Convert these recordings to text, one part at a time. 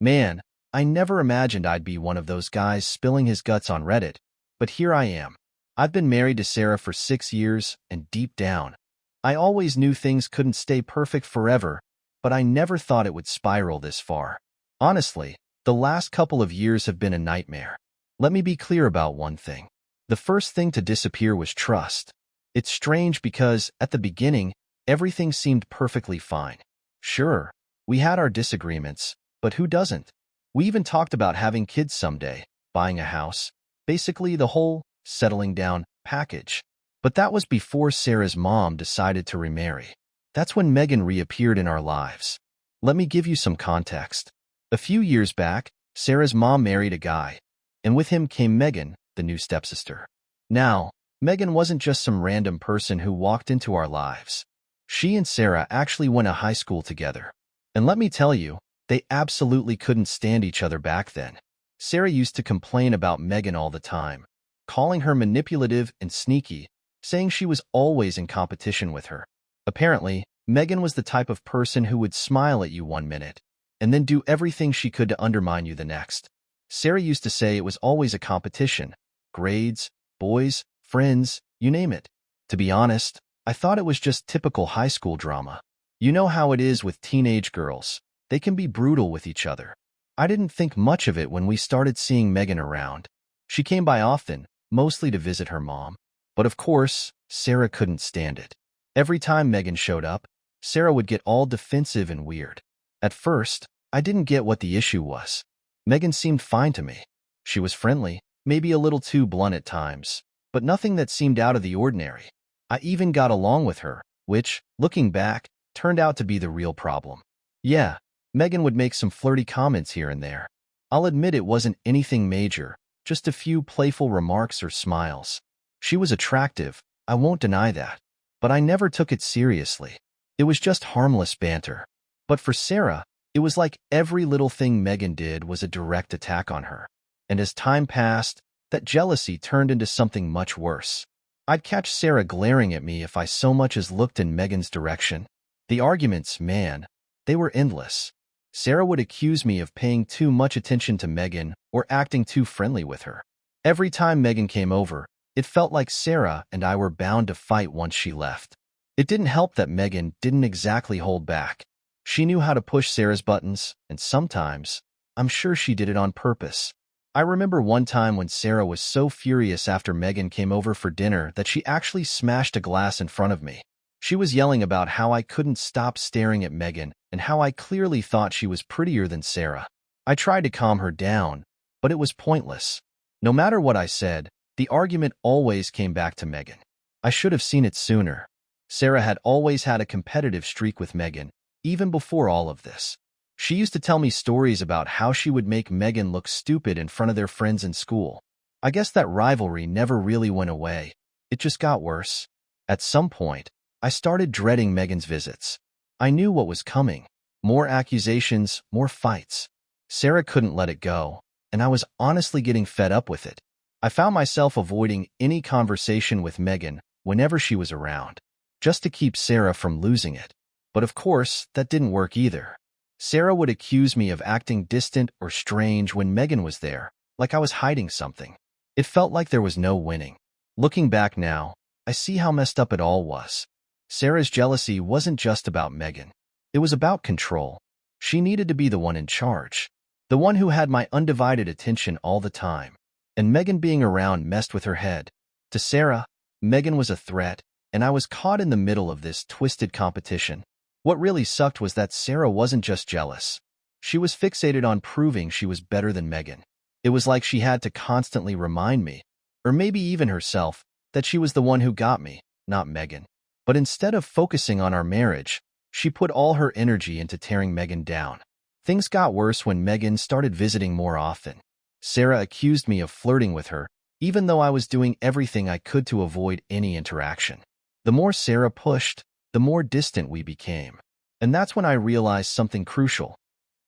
Man, I never imagined I'd be one of those guys spilling his guts on Reddit, but here I am. I've been married to Sarah for 6 years, and deep down, I always knew things couldn't stay perfect forever, but I never thought it would spiral this far. Honestly, the last couple of years have been a nightmare. Let me be clear about one thing. The first thing to disappear was trust. It's strange because, at the beginning, everything seemed perfectly fine. Sure, we had our disagreements, but who doesn't? We even talked about having kids someday, buying a house, basically the whole settling down package. But that was before Sarah's mom decided to remarry. That's when Megan reappeared in our lives. Let me give you some context. A few years back, Sarah's mom married a guy, and with him came Megan, the new stepsister. Now, Megan wasn't just some random person who walked into our lives. She and Sarah actually went to high school together. And let me tell you, they absolutely couldn't stand each other back then. Sarah used to complain about Megan all the time, calling her manipulative and sneaky, saying she was always in competition with her. Apparently, Megan was the type of person who would smile at you one minute and then do everything she could to undermine you the next. Sarah used to say it was always a competition. Grades, boys, friends, you name it. To be honest, I thought it was just typical high school drama. You know how it is with teenage girls. They can be brutal with each other. I didn't think much of it when we started seeing Megan around. She came by often, mostly to visit her mom. But of course, Sarah couldn't stand it. Every time Megan showed up, Sarah would get all defensive and weird. At first, I didn't get what the issue was. Megan seemed fine to me. She was friendly, maybe a little too blunt at times, but nothing that seemed out of the ordinary. I even got along with her, which, looking back, turned out to be the real problem. Yeah, Megan would make some flirty comments here and there. I'll admit it wasn't anything major, just a few playful remarks or smiles. She was attractive, I won't deny that, but I never took it seriously. It was just harmless banter. But for Sarah, it was like every little thing Megan did was a direct attack on her. And as time passed, that jealousy turned into something much worse. I'd catch Sarah glaring at me if I so much as looked in Megan's direction. The arguments, man, they were endless. Sarah would accuse me of paying too much attention to Megan or acting too friendly with her. Every time Megan came over, it felt like Sarah and I were bound to fight once she left. It didn't help that Megan didn't exactly hold back. She knew how to push Sarah's buttons, and sometimes, I'm sure she did it on purpose. I remember one time when Sarah was so furious after Megan came over for dinner that she actually smashed a glass in front of me. She was yelling about how I couldn't stop staring at Megan and how I clearly thought she was prettier than Sarah. I tried to calm her down, but it was pointless. No matter what I said, the argument always came back to Megan. I should have seen it sooner. Sarah had always had a competitive streak with Megan, even before all of this. She used to tell me stories about how she would make Megan look stupid in front of their friends in school. I guess that rivalry never really went away. It just got worse. At some point, I started dreading Megan's visits. I knew what was coming. More accusations, more fights. Sarah couldn't let it go, and I was honestly getting fed up with it. I found myself avoiding any conversation with Megan whenever she was around, just to keep Sarah from losing it. But of course, that didn't work either. Sarah would accuse me of acting distant or strange when Megan was there, like I was hiding something. It felt like there was no winning. Looking back now, I see how messed up it all was. Sarah's jealousy wasn't just about Megan. It was about control. She needed to be the one in charge, the one who had my undivided attention all the time. And Megan being around messed with her head. To Sarah, Megan was a threat, and I was caught in the middle of this twisted competition. What really sucked was that Sarah wasn't just jealous. She was fixated on proving she was better than Megan. It was like she had to constantly remind me, or maybe even herself, that she was the one who got me, not Megan. But instead of focusing on our marriage, she put all her energy into tearing Megan down. Things got worse when Megan started visiting more often. Sarah accused me of flirting with her, even though I was doing everything I could to avoid any interaction. The more Sarah pushed, the more distant we became. And that's when I realized something crucial.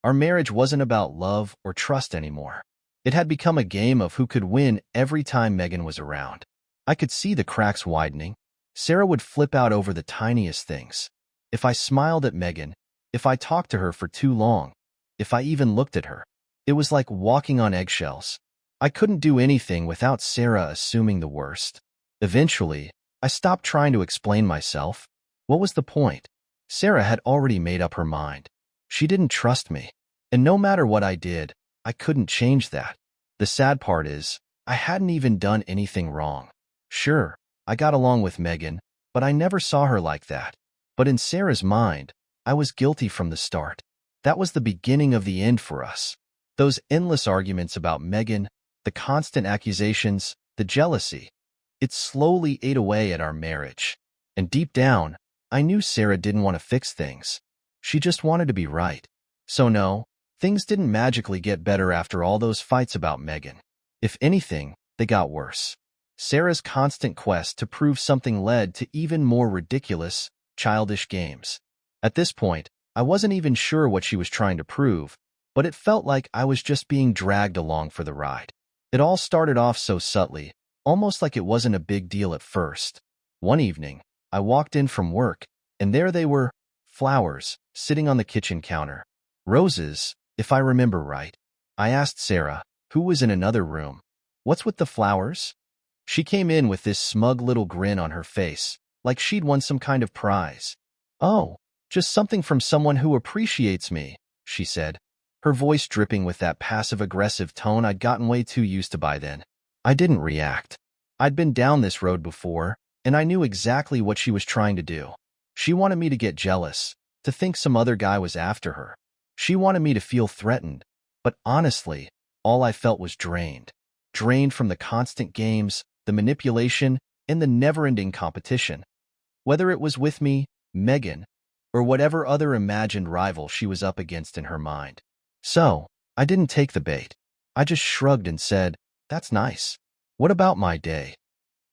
Our marriage wasn't about love or trust anymore. It had become a game of who could win every time Megan was around. I could see the cracks widening. Sarah would flip out over the tiniest things. If I smiled at Megan, if I talked to her for too long, if I even looked at her. It was like walking on eggshells. I couldn't do anything without Sarah assuming the worst. Eventually, I stopped trying to explain myself. What was the point? Sarah had already made up her mind. She didn't trust me. And no matter what I did, I couldn't change that. The sad part is, I hadn't even done anything wrong. Sure, I got along with Megan, but I never saw her like that. But in Sarah's mind, I was guilty from the start. That was the beginning of the end for us. Those endless arguments about Megan, the constant accusations, the jealousy. It slowly ate away at our marriage. And deep down, I knew Sarah didn't want to fix things. She just wanted to be right. So no, things didn't magically get better after all those fights about Megan. If anything, they got worse. Sarah's constant quest to prove something led to even more ridiculous, childish games. At this point, I wasn't even sure what she was trying to prove, but it felt like I was just being dragged along for the ride. It all started off so subtly, almost like it wasn't a big deal at first. One evening, I walked in from work, and there they were, flowers, sitting on the kitchen counter. Roses, if I remember right. I asked Sarah, who was in another room, "What's with the flowers?" She came in with this smug little grin on her face, like she'd won some kind of prize. "Oh, just something from someone who appreciates me," she said, her voice dripping with that passive-aggressive tone I'd gotten way too used to by then. I didn't react. I'd been down this road before, and I knew exactly what she was trying to do. She wanted me to get jealous, to think some other guy was after her. She wanted me to feel threatened, but honestly, all I felt was drained. Drained from the constant games, the manipulation, and the never-ending competition. Whether it was with me, Megan, or whatever other imagined rival she was up against in her mind. So, I didn't take the bait. I just shrugged and said, "That's nice. What about my day?"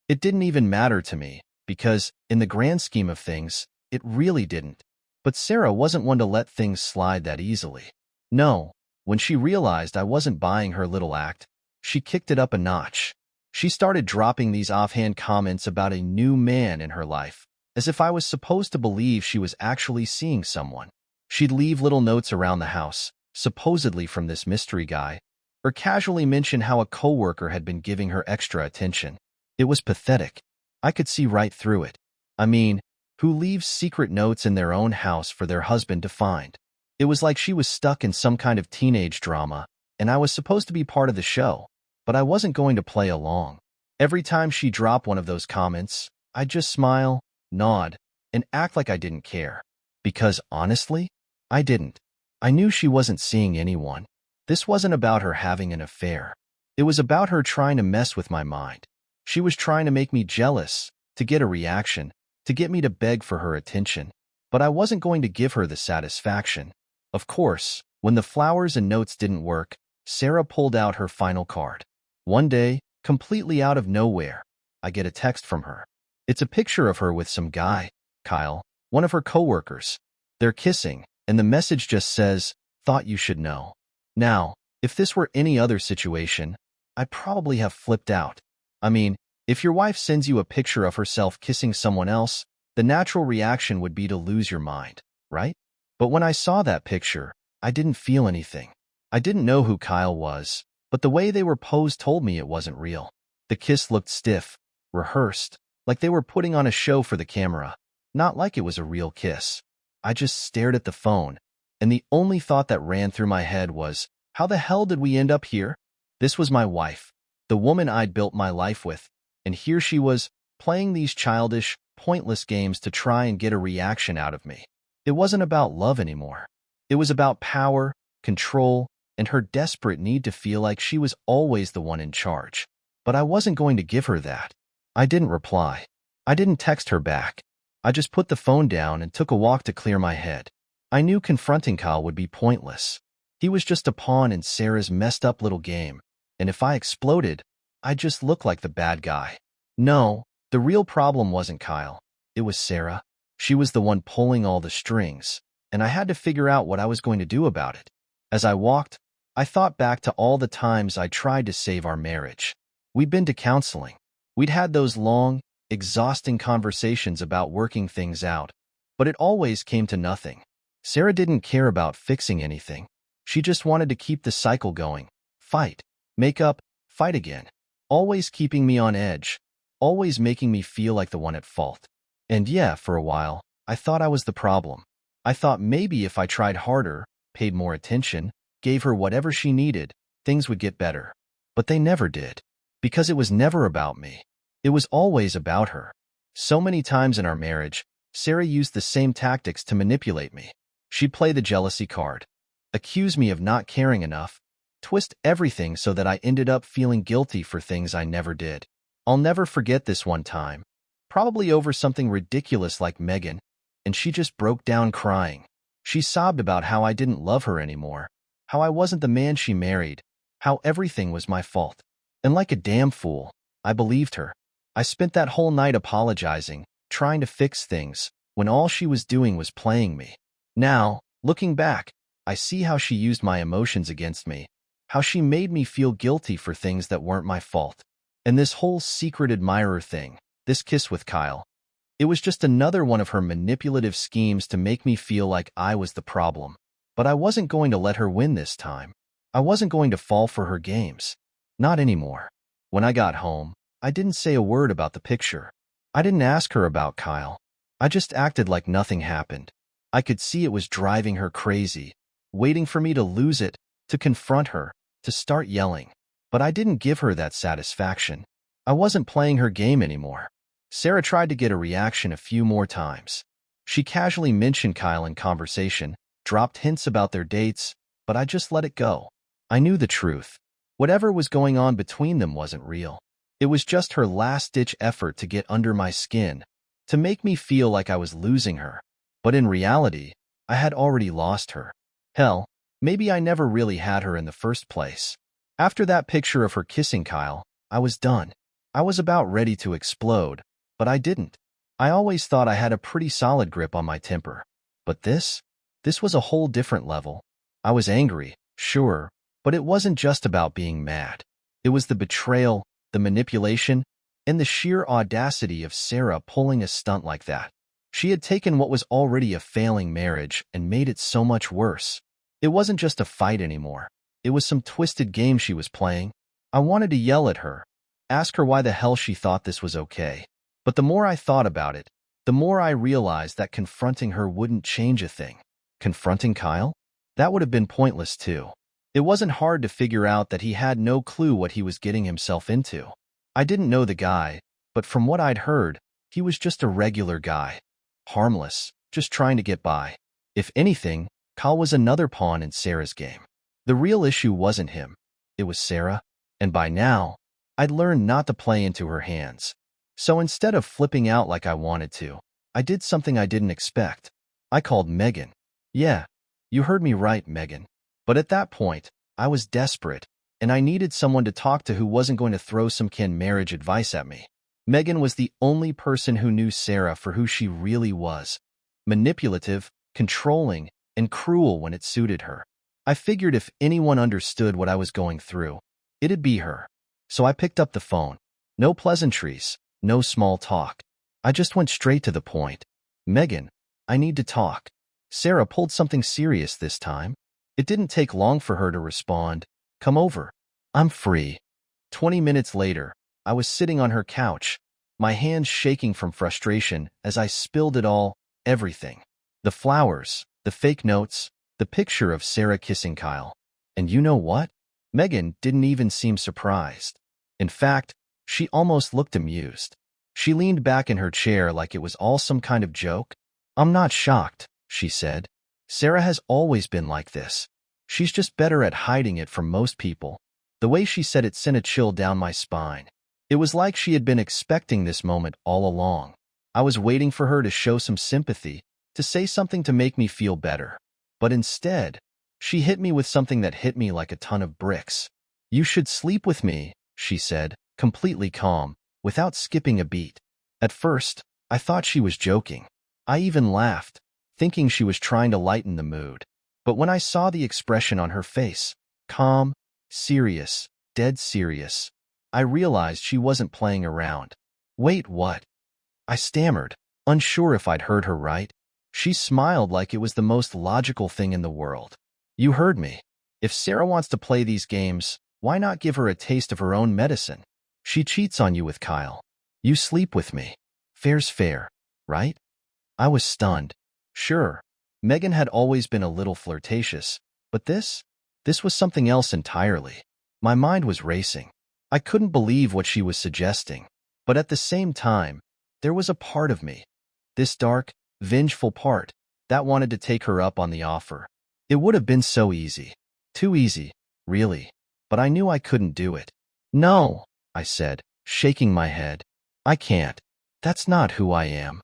It didn't even matter to me, because, in the grand scheme of things, it really didn't. But Sarah wasn't one to let things slide that easily. No, when she realized I wasn't buying her little act, she kicked it up a notch. She started dropping these offhand comments about a new man in her life, as if I was supposed to believe she was actually seeing someone. She'd leave little notes around the house, supposedly from this mystery guy, or casually mention how a coworker had been giving her extra attention. It was pathetic. I could see right through it. I mean, who leaves secret notes in their own house for their husband to find? It was like she was stuck in some kind of teenage drama, and I was supposed to be part of the show, but I wasn't going to play along. Every time she dropped one of those comments, I'd just smile, nod, and act like I didn't care. Because, honestly, I didn't. I knew she wasn't seeing anyone. This wasn't about her having an affair. It was about her trying to mess with my mind. She was trying to make me jealous, to get a reaction, to get me to beg for her attention. But I wasn't going to give her the satisfaction. Of course, when the flowers and notes didn't work, Sarah pulled out her final card. One day, completely out of nowhere, I get a text from her. It's a picture of her with some guy, Kyle, one of her coworkers. They're kissing, and the message just says, "Thought you should know." Now, if this were any other situation, I'd probably have flipped out. I mean, if your wife sends you a picture of herself kissing someone else, the natural reaction would be to lose your mind, right? But when I saw that picture, I didn't feel anything. I didn't know who Kyle was, but the way they were posed told me it wasn't real. The kiss looked stiff, rehearsed, like they were putting on a show for the camera, not like it was a real kiss. I just stared at the phone, and the only thought that ran through my head was, how the hell did we end up here? This was my wife, the woman I'd built my life with, and here she was, playing these childish, pointless games to try and get a reaction out of me. It wasn't about love anymore. It was about power, control, and her desperate need to feel like she was always the one in charge. But I wasn't going to give her that. I didn't reply. I didn't text her back. I just put the phone down and took a walk to clear my head. I knew confronting Kyle would be pointless. He was just a pawn in Sarah's messed up little game, and if I exploded, I'd just look like the bad guy. No, the real problem wasn't Kyle. It was Sarah. She was the one pulling all the strings, and I had to figure out what I was going to do about it. As I walked, I thought back to all the times I tried to save our marriage. We'd been to counseling. We'd had those long, exhausting conversations about working things out, but it always came to nothing. Sarah didn't care about fixing anything. She just wanted to keep the cycle going. Fight, make up, fight again. Always keeping me on edge. Always making me feel like the one at fault. And yeah, for a while, I thought I was the problem. I thought maybe if I tried harder, paid more attention, gave her whatever she needed, things would get better. But they never did. Because it was never about me. It was always about her. So many times in our marriage, Sarah used the same tactics to manipulate me. She'd play the jealousy card, accuse me of not caring enough, twist everything so that I ended up feeling guilty for things I never did. I'll never forget this one time, probably over something ridiculous like Megan, and she just broke down crying. She sobbed about how I didn't love her anymore, how I wasn't the man she married, how everything was my fault. And like a damn fool, I believed her. I spent that whole night apologizing, trying to fix things, when all she was doing was playing me. Now, looking back, I see how she used my emotions against me, how she made me feel guilty for things that weren't my fault. And this whole secret admirer thing, this kiss with Kyle, it was just another one of her manipulative schemes to make me feel like I was the problem. But I wasn't going to let her win this time. I wasn't going to fall for her games. Not anymore. When I got home, I didn't say a word about the picture. I didn't ask her about Kyle. I just acted like nothing happened. I could see it was driving her crazy, waiting for me to lose it, to confront her, to start yelling. But I didn't give her that satisfaction. I wasn't playing her game anymore. Sarah tried to get a reaction a few more times. She casually mentioned Kyle in conversation, dropped hints about their dates, but I just let it go. I knew the truth. Whatever was going on between them wasn't real. It was just her last-ditch effort to get under my skin, to make me feel like I was losing her. But in reality, I had already lost her. Hell, maybe I never really had her in the first place. After that picture of her kissing Kyle, I was done. I was about ready to explode, but I didn't. I always thought I had a pretty solid grip on my temper. But this was a whole different level. I was angry, sure, but it wasn't just about being mad. It was the betrayal, the manipulation, and the sheer audacity of Sarah pulling a stunt like that. She had taken what was already a failing marriage and made it so much worse. It wasn't just a fight anymore. It was some twisted game she was playing. I wanted to yell at her, ask her why the hell she thought this was okay. But the more I thought about it, the more I realized that confronting her wouldn't change a thing. Confronting Kyle? That would have been pointless too. It wasn't hard to figure out that he had no clue what he was getting himself into. I didn't know the guy, but from what I'd heard, he was just a regular guy. Harmless, just trying to get by. If anything, Kyle was another pawn in Sarah's game. The real issue wasn't him. It was Sarah, and by now, I'd learned not to play into her hands. So instead of flipping out like I wanted to, I did something I didn't expect. I called Megan. Yeah, you heard me right, Megan. But at that point, I was desperate, and I needed someone to talk to who wasn't going to throw some marriage advice at me. Megan was the only person who knew Sarah for who she really was. Manipulative, controlling, and cruel when it suited her. I figured if anyone understood what I was going through, it'd be her. So I picked up the phone. No pleasantries, no small talk. I just went straight to the point. Megan, I need to talk. Sarah pulled something serious this time. It didn't take long for her to respond. Come over. I'm free. 20 minutes later, I was sitting on her couch, my hands shaking from frustration as I spilled it all, everything. The flowers, the fake notes, the picture of Sarah kissing Kyle. And you know what? Megan didn't even seem surprised. In fact, she almost looked amused. She leaned back in her chair like it was all some kind of joke. I'm not shocked, she said. Sarah has always been like this. She's just better at hiding it from most people. The way she said it sent a chill down my spine. It was like she had been expecting this moment all along. I was waiting for her to show some sympathy, to say something to make me feel better. But instead, she hit me with something that hit me like a ton of bricks. You should sleep with me, she said, completely calm, without skipping a beat. At first, I thought she was joking. I even laughed, thinking she was trying to lighten the mood. But when I saw the expression on her face, calm, serious, dead serious, I realized she wasn't playing around. Wait, what? I stammered, unsure if I'd heard her right. She smiled like it was the most logical thing in the world. You heard me. If Sarah wants to play these games, why not give her a taste of her own medicine? She cheats on you with Kyle. You sleep with me. Fair's fair, right? I was stunned. Sure, Megan had always been a little flirtatious, but this was something else entirely. My mind was racing. I couldn't believe what she was suggesting. But at the same time, there was a part of me, this dark, vengeful part, that wanted to take her up on the offer. It would have been so easy. Too easy, really. But I knew I couldn't do it. No, I said, shaking my head. I can't. That's not who I am.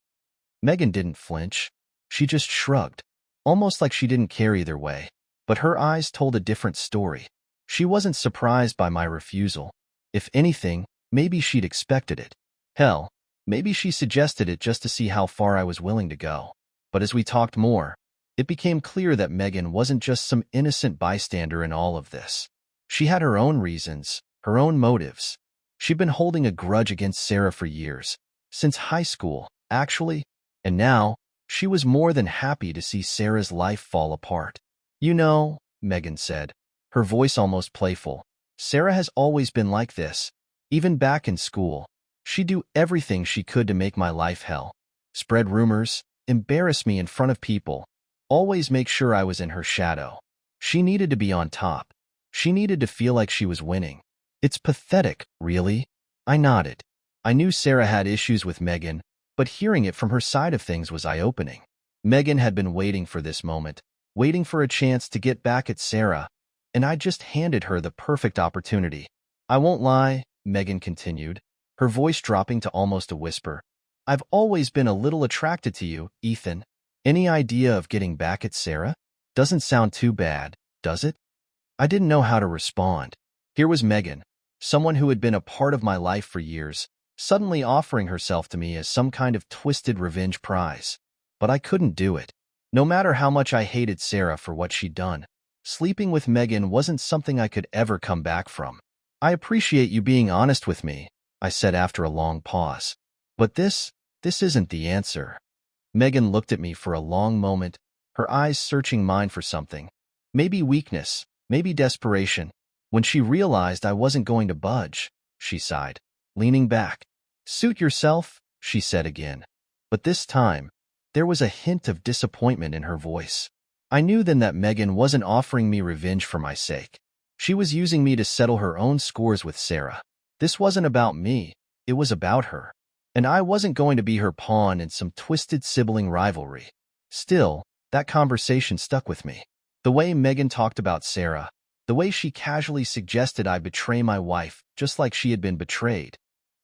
Megan didn't flinch. She just shrugged, almost like she didn't care either way. But her eyes told a different story. She wasn't surprised by my refusal. If anything, maybe she'd expected it. Hell, maybe she suggested it just to see how far I was willing to go. But as we talked more, it became clear that Megan wasn't just some innocent bystander in all of this. She had her own reasons, her own motives. She'd been holding a grudge against Sarah for years, since high school, actually, and now, she was more than happy to see Sarah's life fall apart. You know, Megan said, her voice almost playful, Sarah has always been like this. Even back in school, she'd do everything she could to make my life hell. Spread rumors, embarrass me in front of people, always make sure I was in her shadow. She needed to be on top. She needed to feel like she was winning. It's pathetic, really. I nodded. I knew Sarah had issues with Megan, but hearing it from her side of things was eye-opening. Megan had been waiting for this moment, waiting for a chance to get back at Sarah, and I just handed her the perfect opportunity. I won't lie, Megan continued, her voice dropping to almost a whisper. I've always been a little attracted to you, Ethan. Any idea of getting back at Sarah? Doesn't sound too bad, does it? I didn't know how to respond. Here was Megan, someone who had been a part of my life for years, suddenly offering herself to me as some kind of twisted revenge prize. But I couldn't do it. No matter how much I hated Sarah for what she'd done, sleeping with Megan wasn't something I could ever come back from. I appreciate you being honest with me, I said after a long pause. But this isn't the answer. Megan looked at me for a long moment, her eyes searching mine for something. Maybe weakness, maybe desperation. When she realized I wasn't going to budge, she sighed, leaning back. Suit yourself, she said again. But this time, there was a hint of disappointment in her voice. I knew then that Megan wasn't offering me revenge for my sake. She was using me to settle her own scores with Sarah. This wasn't about me, it was about her. And I wasn't going to be her pawn in some twisted sibling rivalry. Still, that conversation stuck with me. The way Megan talked about Sarah, the way she casually suggested I betray my wife, just like she had been betrayed.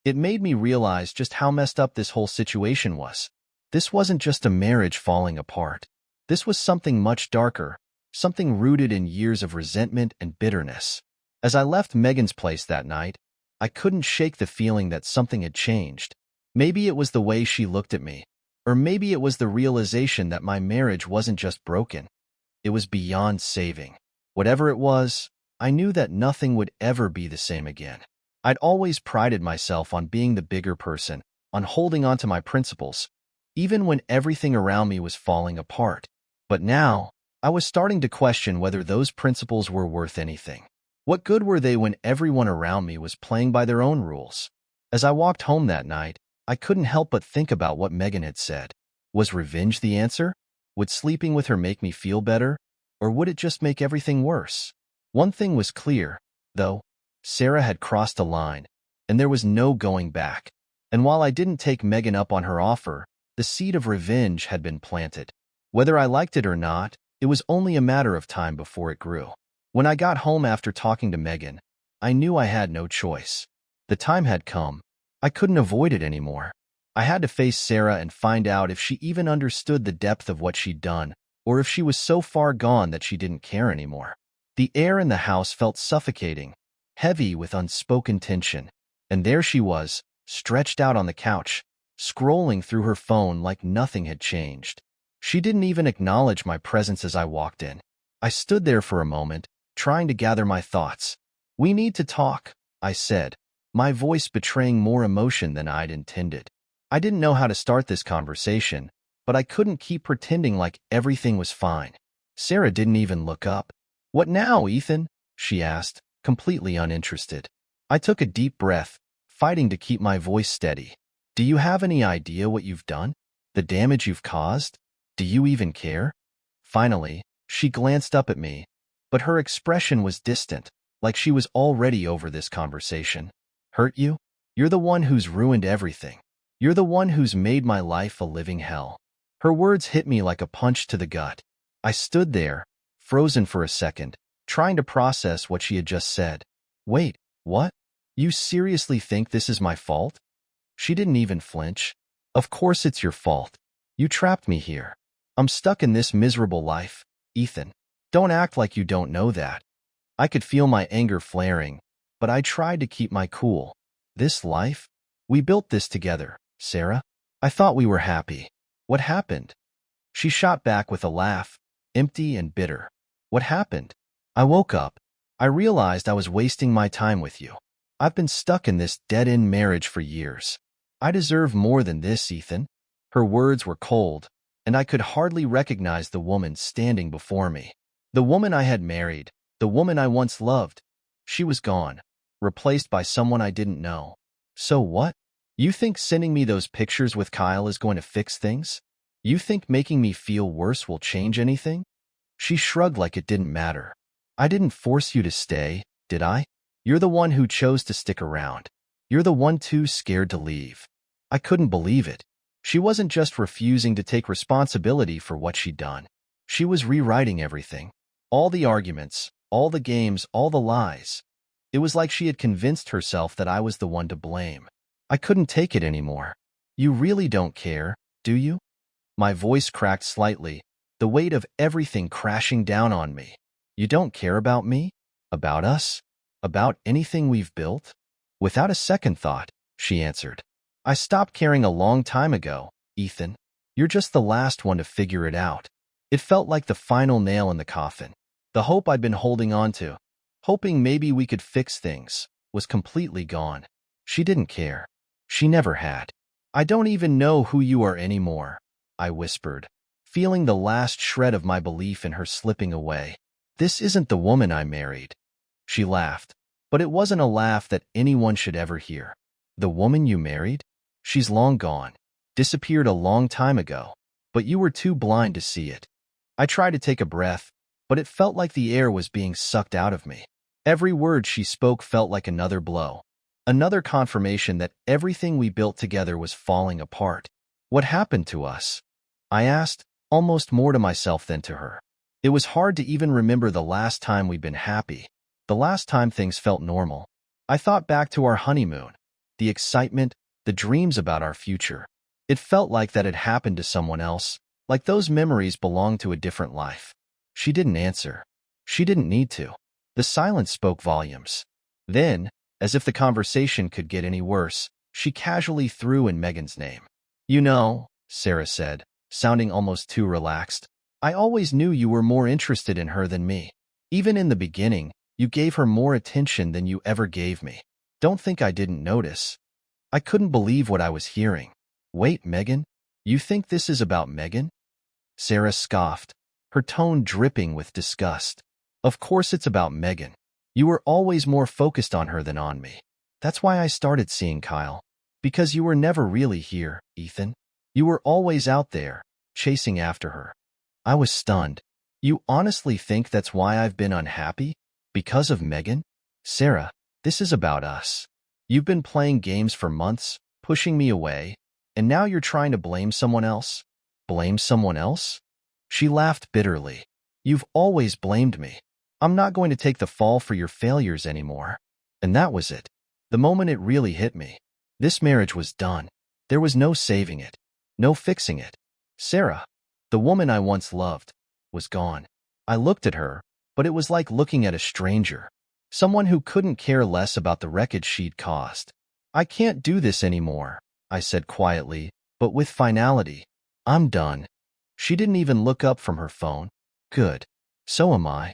It made me realize just how messed up this whole situation was. This wasn't just a marriage falling apart. This was something much darker, something rooted in years of resentment and bitterness. As I left Megan's place that night, I couldn't shake the feeling that something had changed. Maybe it was the way she looked at me, or maybe it was the realization that my marriage wasn't just broken. It was beyond saving. Whatever it was, I knew that nothing would ever be the same again. I'd always prided myself on being the bigger person, on holding on to my principles, even when everything around me was falling apart. But now, I was starting to question whether those principles were worth anything. What good were they when everyone around me was playing by their own rules? As I walked home that night, I couldn't help but think about what Megan had said. Was revenge the answer? Would sleeping with her make me feel better? Or would it just make everything worse? One thing was clear, though. Sarah had crossed a line, and there was no going back. And while I didn't take Megan up on her offer, the seed of revenge had been planted. Whether I liked it or not, it was only a matter of time before it grew. When I got home after talking to Megan, I knew I had no choice. The time had come. I couldn't avoid it anymore. I had to face Sarah and find out if she even understood the depth of what she'd done, or if she was so far gone that she didn't care anymore. The air in the house felt suffocating, heavy with unspoken tension. And there she was, stretched out on the couch, scrolling through her phone like nothing had changed. She didn't even acknowledge my presence as I walked in. I stood there for a moment, trying to gather my thoughts. We need to talk, I said, my voice betraying more emotion than I'd intended. I didn't know how to start this conversation, but I couldn't keep pretending like everything was fine. Sarah didn't even look up. What now, Ethan? She asked, completely uninterested. I took a deep breath, fighting to keep my voice steady. Do you have any idea what you've done? The damage you've caused? Do you even care? Finally, she glanced up at me, but her expression was distant, like she was already over this conversation. Hurt you? You're the one who's ruined everything. You're the one who's made my life a living hell. Her words hit me like a punch to the gut. I stood there, frozen for a second, trying to process what she had just said. Wait, what? You seriously think this is my fault? She didn't even flinch. Of course it's your fault. You trapped me here. I'm stuck in this miserable life, Ethan. Don't act like you don't know that. I could feel my anger flaring, but I tried to keep my cool. This life? We built this together, Sarah. I thought we were happy. What happened? She shot back with a laugh, empty and bitter. What happened? I woke up. I realized I was wasting my time with you. I've been stuck in this dead-end marriage for years. I deserve more than this, Ethan. Her words were cold, and I could hardly recognize the woman standing before me. The woman I had married, the woman I once loved. She was gone, replaced by someone I didn't know. So what? You think sending me those pictures with Kyle is going to fix things? You think making me feel worse will change anything? She shrugged like it didn't matter. I didn't force you to stay, did I? You're the one who chose to stick around. You're the one too scared to leave. I couldn't believe it. She wasn't just refusing to take responsibility for what she'd done. She was rewriting everything. All the arguments, all the games, all the lies. It was like she had convinced herself that I was the one to blame. I couldn't take it anymore. You really don't care, do you? My voice cracked slightly, the weight of everything crashing down on me. You don't care about me? About us? About anything we've built? Without a second thought, she answered. I stopped caring a long time ago, Ethan. You're just the last one to figure it out. It felt like the final nail in the coffin. The hope I'd been holding on to, hoping maybe we could fix things, was completely gone. She didn't care. She never had. I don't even know who you are anymore, I whispered, feeling the last shred of my belief in her slipping away. This isn't the woman I married. She laughed, but it wasn't a laugh that anyone should ever hear. The woman you married? She's long gone, disappeared a long time ago, but you were too blind to see it. I tried to take a breath, but it felt like the air was being sucked out of me. Every word she spoke felt like another blow, another confirmation that everything we built together was falling apart. What happened to us? I asked, almost more to myself than to her. It was hard to even remember the last time we'd been happy, the last time things felt normal. I thought back to our honeymoon, the excitement, the dreams about our future. It felt like that had happened to someone else, like those memories belonged to a different life. She didn't answer. She didn't need to. The silence spoke volumes. Then, as if the conversation could get any worse, she casually threw in Megan's name. You know, Sarah said, sounding almost too relaxed, I always knew you were more interested in her than me. Even in the beginning, you gave her more attention than you ever gave me. Don't think I didn't notice. I couldn't believe what I was hearing. Wait, Megan? You think this is about Megan? Sarah scoffed, her tone dripping with disgust. Of course it's about Megan. You were always more focused on her than on me. That's why I started seeing Kyle. Because you were never really here, Ethan. You were always out there, chasing after her. I was stunned. You honestly think that's why I've been unhappy? Because of Megan? Sarah, this is about us. You've been playing games for months, pushing me away, and now you're trying to blame someone else? Blame someone else? She laughed bitterly. You've always blamed me. I'm not going to take the fall for your failures anymore. And that was it. The moment it really hit me. This marriage was done. There was no saving it. No fixing it. Sarah, the woman I once loved, was gone. I looked at her, but it was like looking at a stranger. Someone who couldn't care less about the wreckage she'd caused. I can't do this anymore, I said quietly, but with finality. I'm done. She didn't even look up from her phone. Good. So am I.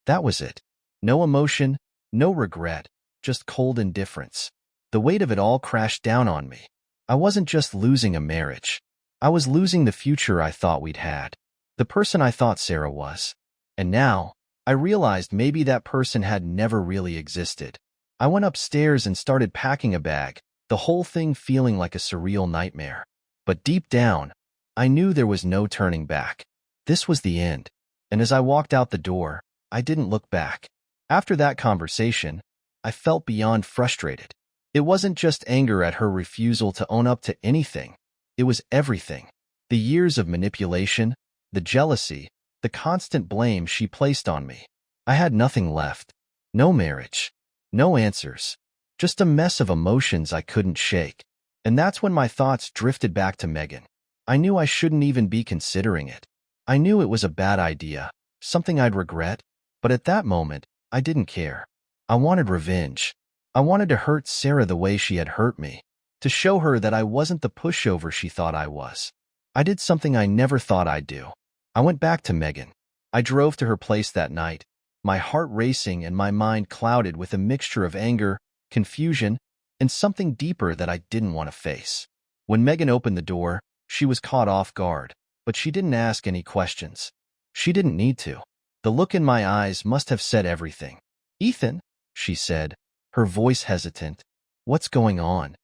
That was it. No emotion, no regret, just cold indifference. The weight of it all crashed down on me. I wasn't just losing a marriage. I was losing the future I thought we'd had. The person I thought Sarah was. And now, I realized maybe that person had never really existed. I went upstairs and started packing a bag, the whole thing feeling like a surreal nightmare. But deep down, I knew there was no turning back. This was the end. And as I walked out the door, I didn't look back. After that conversation, I felt beyond frustrated. It wasn't just anger at her refusal to own up to anything. It was everything. The years of manipulation, the jealousy, the constant blame she placed on me. I had nothing left. No marriage. No answers. Just a mess of emotions I couldn't shake. And that's when my thoughts drifted back to Megan. I knew I shouldn't even be considering it. I knew it was a bad idea, something I'd regret, but at that moment, I didn't care. I wanted revenge. I wanted to hurt Sarah the way she had hurt me, to show her that I wasn't the pushover she thought I was. I did something I never thought I'd do. I went back to Megan. I drove to her place that night, my heart racing and my mind clouded with a mixture of anger, confusion, and something deeper that I didn't want to face. When Megan opened the door, she was caught off guard, but she didn't ask any questions. She didn't need to. The look in my eyes must have said everything. "Ethan," she said, her voice hesitant. "What's going on?"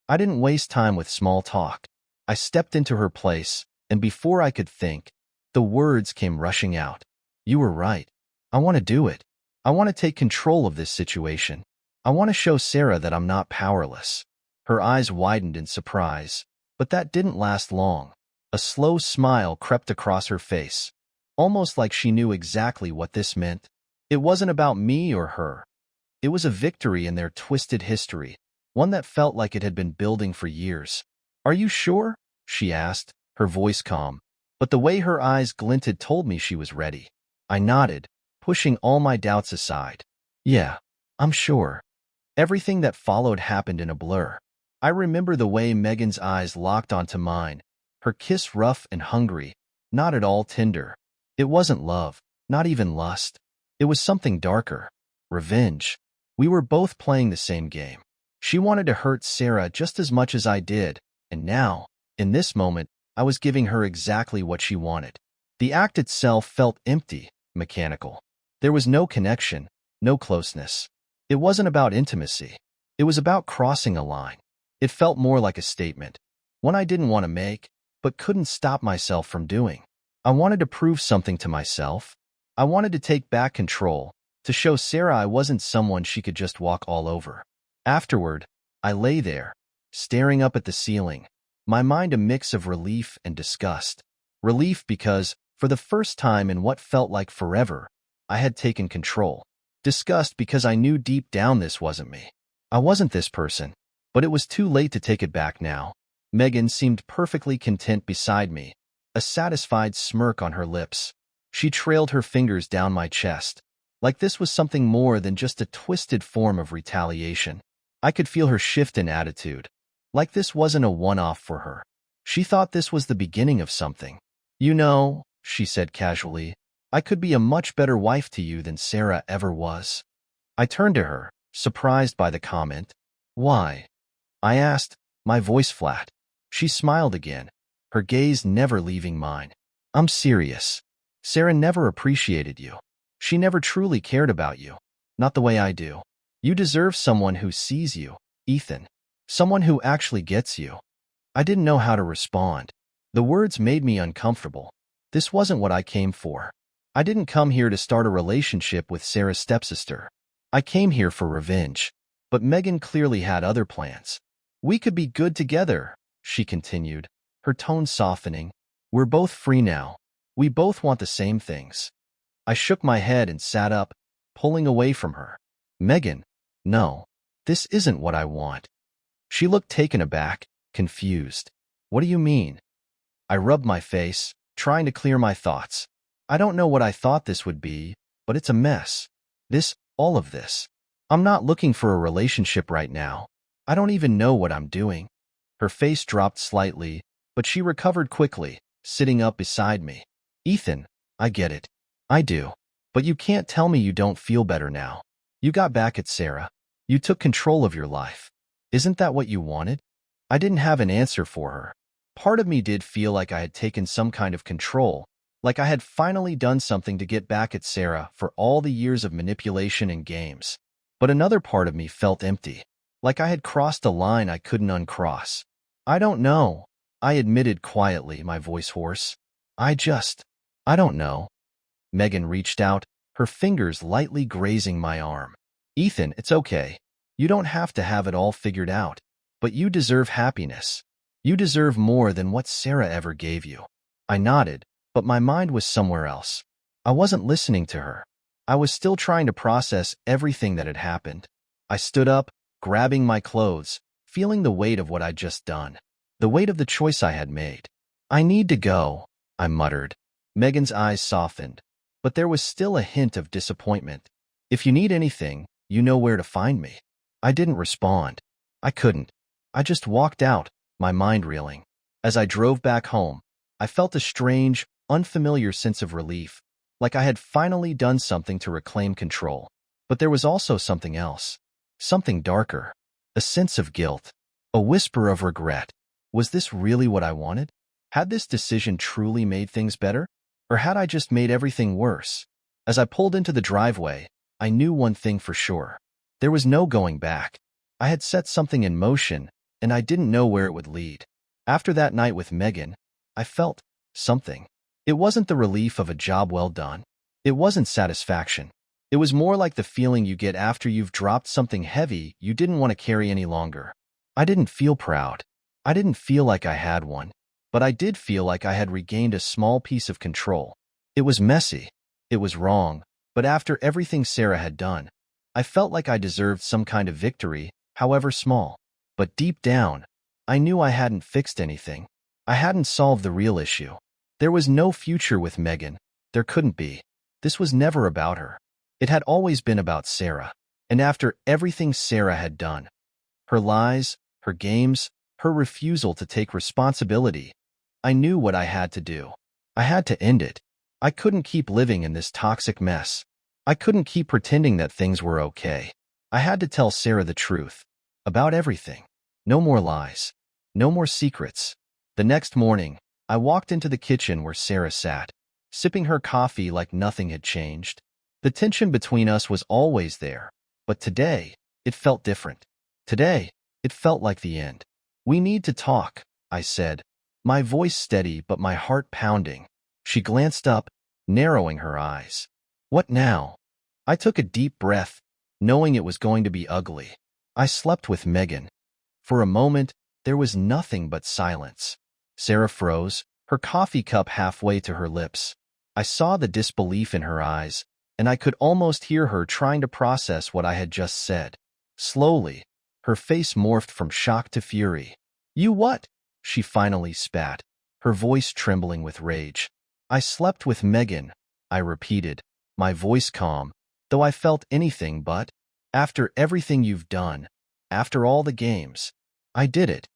I didn't waste time with small talk. I stepped into her place, and before I could think, the words came rushing out. "You were right. I want to do it. I want to take control of this situation. I want to show Sarah that I'm not powerless." Her eyes widened in surprise, but that didn't last long. A slow smile crept across her face, almost like she knew exactly what this meant. It wasn't about me or her. It was a victory in their twisted history, one that felt like it had been building for years. "Are you sure?" she asked, her voice calm, but the way her eyes glinted told me she was ready. I nodded, pushing all my doubts aside. "Yeah, I'm sure." Everything that followed happened in a blur. I remember the way Megan's eyes locked onto mine, her kiss rough and hungry, not at all tender. It wasn't love, not even lust. It was something darker. Revenge. We were both playing the same game. She wanted to hurt Sarah just as much as I did, and now, in this moment, I was giving her exactly what she wanted. The act itself felt empty, mechanical. There was no connection, no closeness. It wasn't about intimacy. It was about crossing a line. It felt more like a statement, one I didn't want to make, but couldn't stop myself from doing. I wanted to prove something to myself. I wanted to take back control, to show Sarah I wasn't someone she could just walk all over. Afterward, I lay there, staring up at the ceiling, my mind a mix of relief and disgust. Relief because, for the first time in what felt like forever, I had taken control. Disgust because I knew deep down this wasn't me. I wasn't this person, but it was too late to take it back now. Megan seemed perfectly content beside me, a satisfied smirk on her lips. She trailed her fingers down my chest, like this was something more than just a twisted form of retaliation. I could feel her shift in attitude, like this wasn't a one-off for her. She thought this was the beginning of something. "You know," she said casually, "I could be a much better wife to you than Sarah ever was." I turned to her, surprised by the comment. "Why?" I asked, my voice flat. She smiled again, her gaze never leaving mine. "I'm serious. Sarah never appreciated you. She never truly cared about you. Not the way I do. You deserve someone who sees you, Ethan. Someone who actually gets you." I didn't know how to respond. The words made me uncomfortable. This wasn't what I came for. I didn't come here to start a relationship with Sarah's stepsister. I came here for revenge. But Megan clearly had other plans. "We could be good together," she continued, her tone softening. "We're both free now. We both want the same things." I shook my head and sat up, pulling away from her. "Megan, no, this isn't what I want." She looked taken aback, confused. "What do you mean?" I rubbed my face, trying to clear my thoughts. "I don't know what I thought this would be, but it's a mess. All of this. I'm not looking for a relationship right now. I don't even know what I'm doing." Her face dropped slightly, but she recovered quickly, sitting up beside me. "Ethan, I get it. I do. But you can't tell me you don't feel better now. You got back at Sarah. You took control of your life. Isn't that what you wanted?" I didn't have an answer for her. Part of me did feel like I had taken some kind of control, Like I had finally done something to get back at Sarah for all the years of manipulation and games. But another part of me felt empty, like I had crossed a line I couldn't uncross. I don't know, I admitted quietly, my voice hoarse. I don't know. Megan reached out, her fingers lightly grazing my arm. Ethan, it's okay. You don't have to have it all figured out. But you deserve happiness. You deserve more than what Sarah ever gave you. I nodded, but my mind was somewhere else. I wasn't listening to her. I was still trying to process everything that had happened. I stood up, grabbing my clothes, feeling the weight of what I'd just done. The weight of the choice I had made. I need to go, I muttered. Megan's eyes softened, but there was still a hint of disappointment. If you need anything, you know where to find me. I didn't respond. I couldn't. I just walked out, my mind reeling. As I drove back home, I felt a strange, unfamiliar sense of relief, like I had finally done something to reclaim control. But there was also something else, something darker, a sense of guilt, a whisper of regret. Was this really what I wanted? Had this decision truly made things better? Or had I just made everything worse? As I pulled into the driveway, I knew one thing for sure. There was no going back. I had set something in motion, and I didn't know where it would lead. After that night with Megan, I felt something. It wasn't the relief of a job well done. It wasn't satisfaction. It was more like the feeling you get after you've dropped something heavy you didn't want to carry any longer. I didn't feel proud. I didn't feel like I had one. But I did feel like I had regained a small piece of control. It was messy. It was wrong. But after everything Sarah had done, I felt like I deserved some kind of victory, however small. But deep down, I knew I hadn't fixed anything. I hadn't solved the real issue. There was no future with Megan. There couldn't be. This was never about her. It had always been about Sarah. And after everything Sarah had done, her lies, her games, her refusal to take responsibility, I knew what I had to do. I had to end it. I couldn't keep living in this toxic mess. I couldn't keep pretending that things were okay. I had to tell Sarah the truth. About everything. No more lies. No more secrets. The next morning, I walked into the kitchen where Sarah sat, sipping her coffee like nothing had changed. The tension between us was always there, but today, it felt different. Today, it felt like the end. We need to talk, I said, my voice steady but my heart pounding. She glanced up, narrowing her eyes. What now? I took a deep breath, knowing it was going to be ugly. I slept with Megan. For a moment, there was nothing but silence. Sarah froze, her coffee cup halfway to her lips. I saw the disbelief in her eyes, and I could almost hear her trying to process what I had just said. Slowly, her face morphed from shock to fury. You what? She finally spat, her voice trembling with rage. I slept with Megan, I repeated, my voice calm, though I felt anything but. After everything you've done, after all the games, I did it.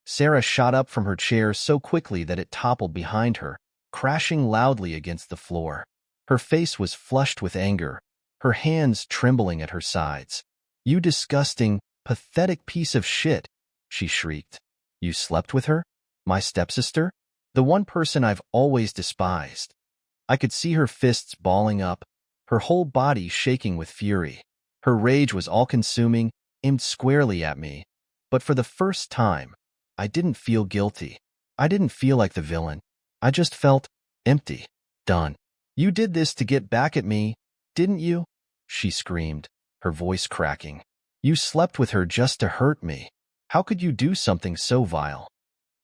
Sarah shot up from her chair so quickly that it toppled behind her, crashing loudly against the floor. Her face was flushed with anger, her hands trembling at her sides. You disgusting, pathetic piece of shit, she shrieked. You slept with her? My stepsister? The one person I've always despised. I could see her fists balling up, her whole body shaking with fury. Her rage was all-consuming, aimed squarely at me. But for the first time, I didn't feel guilty. I didn't feel like the villain. I just felt empty. Done. You did this to get back at me, didn't you? She screamed, her voice cracking. You slept with her just to hurt me. How could you do something so vile?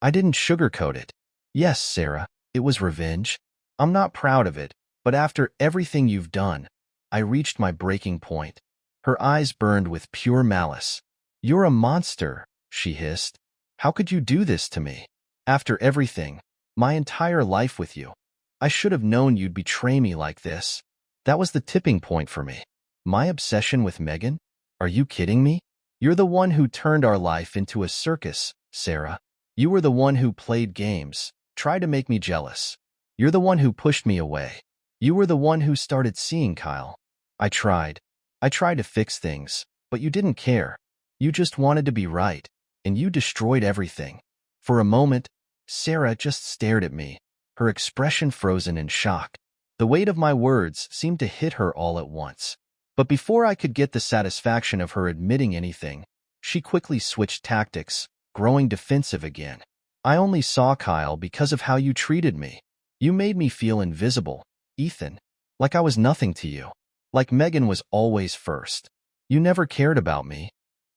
I didn't sugarcoat it. Yes, Sarah, it was revenge. I'm not proud of it, but after everything you've done, I reached my breaking point. Her eyes burned with pure malice. You're a monster, she hissed. How could you do this to me? After everything, my entire life with you. I should have known you'd betray me like this. That was the tipping point for me. My obsession with Megan? Are you kidding me? You're the one who turned our life into a circus, Sarah. You were the one who played games, tried to make me jealous. You're the one who pushed me away. You were the one who started seeing Kyle. I tried to fix things, but you didn't care. You just wanted to be right, and you destroyed everything. For a moment, Sarah just stared at me, her expression frozen in shock. The weight of my words seemed to hit her all at once. But before I could get the satisfaction of her admitting anything, she quickly switched tactics, growing defensive again. I only saw Kyle because of how you treated me. You made me feel invisible, Ethan, like I was nothing to you. Like Megan was always first. You never cared about me.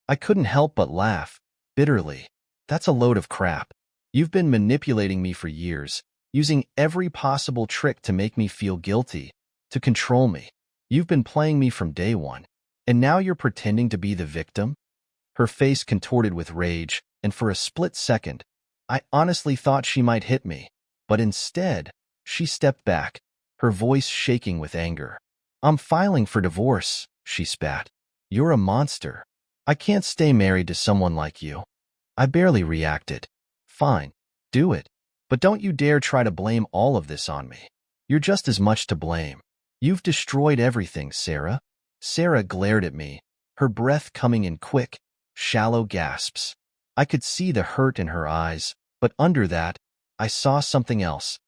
I couldn't help but laugh, bitterly. That's a load of crap. You've been manipulating me for years, using every possible trick to make me feel guilty, to control me. You've been playing me from day one, and now you're pretending to be the victim? Her face contorted with rage, and for a split second, I honestly thought she might hit me. But instead, she stepped back, her voice shaking with anger. I'm filing for divorce, she spat. You're a monster. I can't stay married to someone like you. I barely reacted. Fine, do it. But don't you dare try to blame all of this on me. You're just as much to blame. You've destroyed everything, Sarah. Sarah glared at me, her breath coming in quick, shallow gasps. I could see the hurt in her eyes, but under that, I saw something else.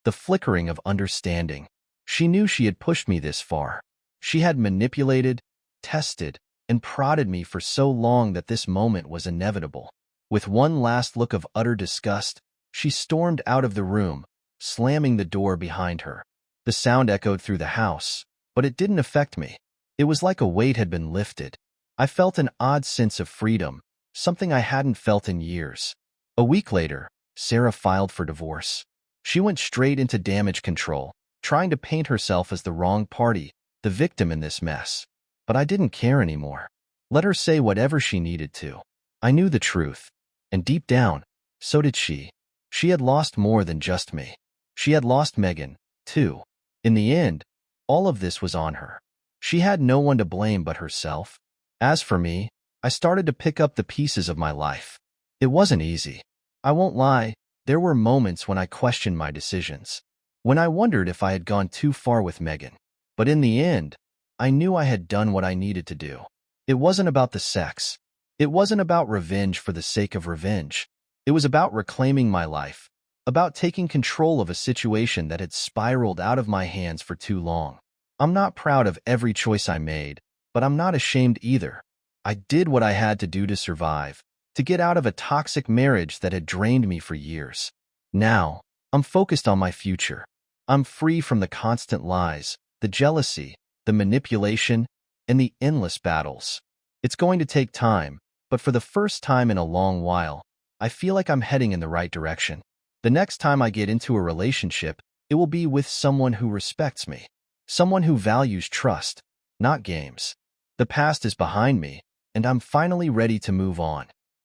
The flickering of understanding. She knew she had pushed me this far. She had manipulated, tested, and prodded me for so long that this moment was inevitable. With one last look of utter disgust, she stormed out of the room, slamming the door behind her. The sound echoed through the house, but it didn't affect me. It was like a weight had been lifted. I felt an odd sense of freedom, something I hadn't felt in years. A week later, Sarah filed for divorce. She went straight into damage control, trying to paint herself as the wrong party, the victim in this mess. But I didn't care anymore. Let her say whatever she needed to. I knew the truth. And deep down, so did she. She had lost more than just me. She had lost Megan, too. In the end, all of this was on her. She had no one to blame but herself. As for me, I started to pick up the pieces of my life. It wasn't easy. I won't lie, there were moments when I questioned my decisions. When I wondered if I had gone too far with Megan. But in the end, I knew I had done what I needed to do. It wasn't about the sex. It wasn't about revenge for the sake of revenge. It was about reclaiming my life, about taking control of a situation that had spiraled out of my hands for too long. I'm not proud of every choice I made, but I'm not ashamed either. I did what I had to do to survive, to get out of a toxic marriage that had drained me for years. Now, I'm focused on my future. I'm free from the constant lies, the jealousy, the manipulation, and the endless battles. It's going to take time, but for the first time in a long while, I feel like I'm heading in the right direction. The next time I get into a relationship, it will be with someone who respects me, someone who values trust, not games. The past is behind me, and I'm finally ready to move on.